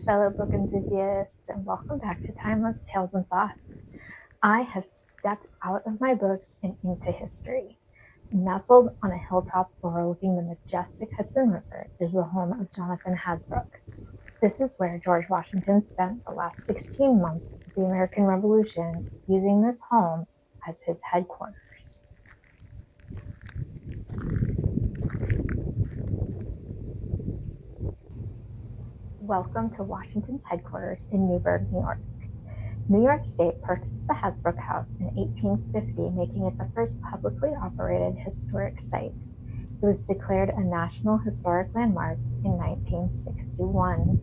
fellow book enthusiasts, and welcome back to Timeless Tales and Thoughts. I have stepped out of my books and into history. Nestled on a hilltop overlooking the majestic Hudson River is the home of Jonathan Hasbrouck. This is where George Washington spent the last 16 months of the American Revolution, using this home as his headquarters. Welcome to Washington's headquarters in Newburgh, New York. New York State purchased the Hasbrouck House in 1850, making it the first publicly operated historic site. It was declared a National Historic Landmark in 1961.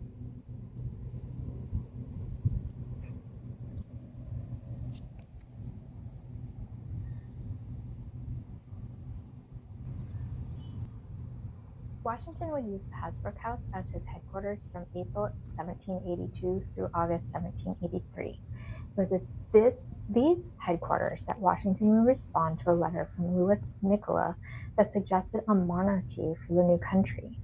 Washington would use the Hasbrouck House as his headquarters from April 1782 through August 1783. It was at these headquarters that Washington would respond to a letter from Louis Nicola that suggested a monarchy for the new country.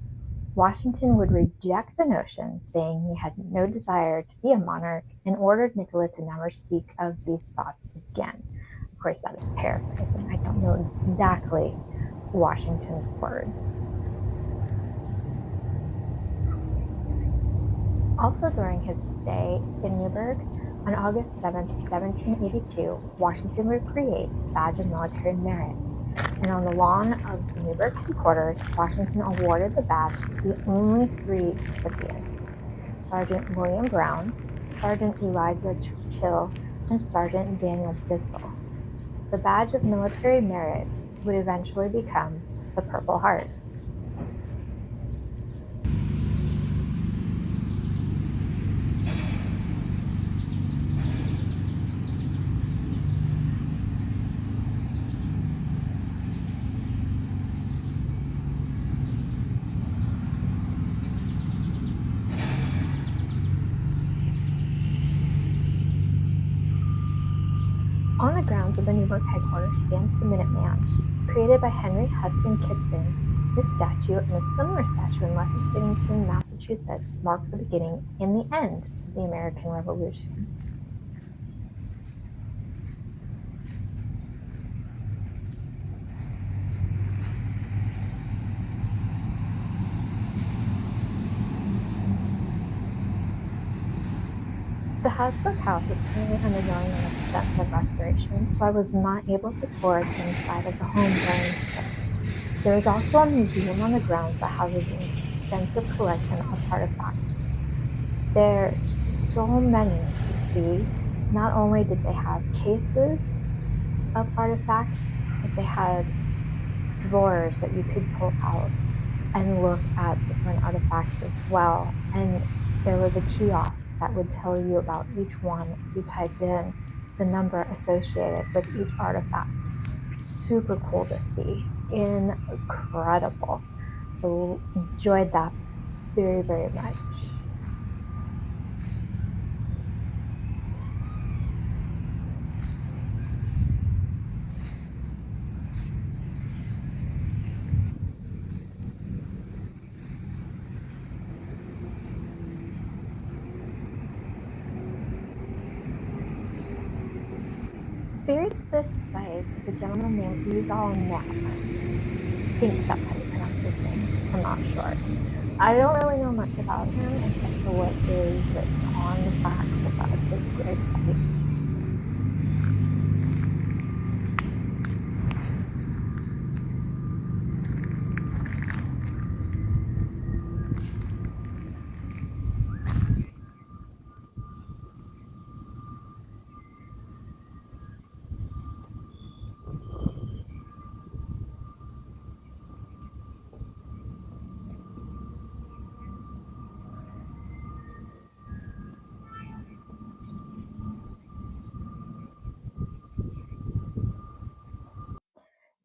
Washington would reject the notion, saying he had no desire to be a monarch, and ordered Nicola to never speak of these thoughts again. Of course, that is paraphrasing. I don't know exactly Washington's words. Also during his stay in Newburgh, on August 7, 1782, Washington would create the Badge of Military Merit, and on the lawn of the Newburgh headquarters, Washington awarded the badge to the only three recipients: Sergeant William Brown, Sergeant Elijah Churchill, and Sergeant Daniel Bissell. The Badge of Military Merit would eventually become the Purple Heart. On the grounds of the Newburgh headquarters stands the Minuteman, created by Henry Hudson Kitson. This statue and a similar statue in Lexington, Massachusetts, mark the beginning and the end of the American Revolution. The Hasbrouck House is currently undergoing an extensive restoration, so I was not able to tour the inside of the home during this trip. There is also a museum on the grounds that houses an extensive collection of artifacts. There are so many to see. Not only did they have cases of artifacts, but they had drawers that you could pull out and look at different artifacts as well. And there was a kiosk that would tell you about each one if you typed in the number associated with each artifact. Super cool to see. Incredible. I enjoyed that very, very much. Buried at this site is a gentleman named Uzal Neff. I think that's how you pronounce his name. I'm not sure. I don't really know much about him except for what is written on the plaque beside his grave site.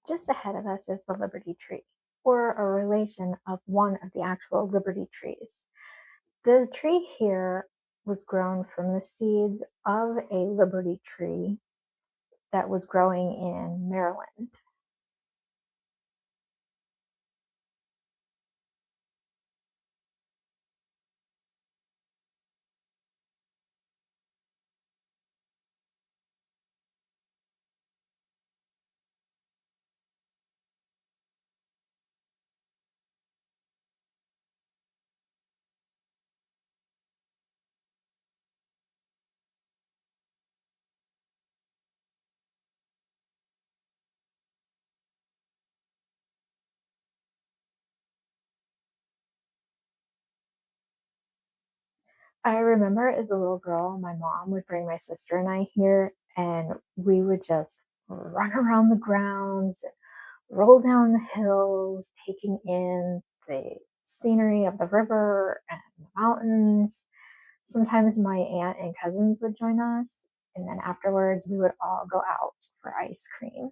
Just ahead of us is the Liberty Tree, or a relation of one of the actual Liberty trees. The tree here was grown from the seeds of a Liberty tree that was growing in Maryland. I remember as a little girl, my mom would bring my sister and I here, and we would just run around the grounds, roll down the hills, taking in the scenery of the river and the mountains. Sometimes my aunt and cousins would join us, and then afterwards we would all go out for ice cream.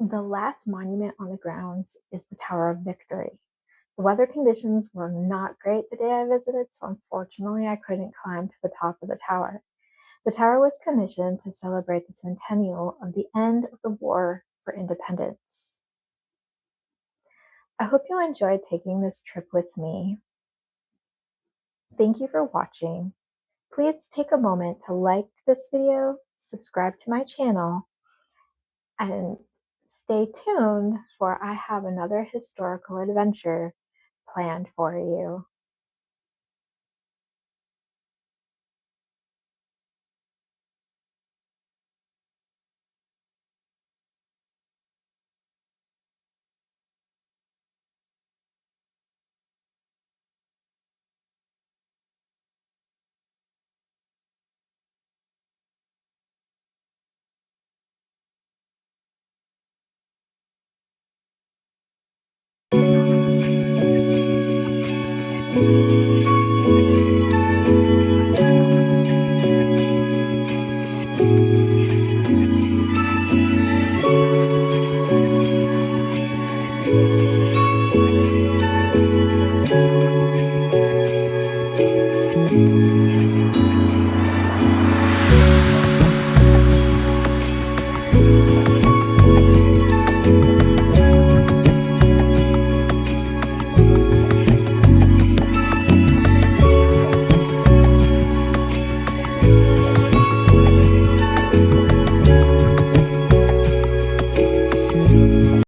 The last monument on the grounds is the Tower of Victory. The weather conditions were not great the day I visited, so unfortunately I couldn't climb to the top of the tower. The tower was commissioned to celebrate the centennial of the end of the War for Independence. I hope you enjoyed taking this trip with me. Thank you for watching. Please take a moment to like this video, subscribe to my channel, and stay tuned for I have another historical adventure planned for you.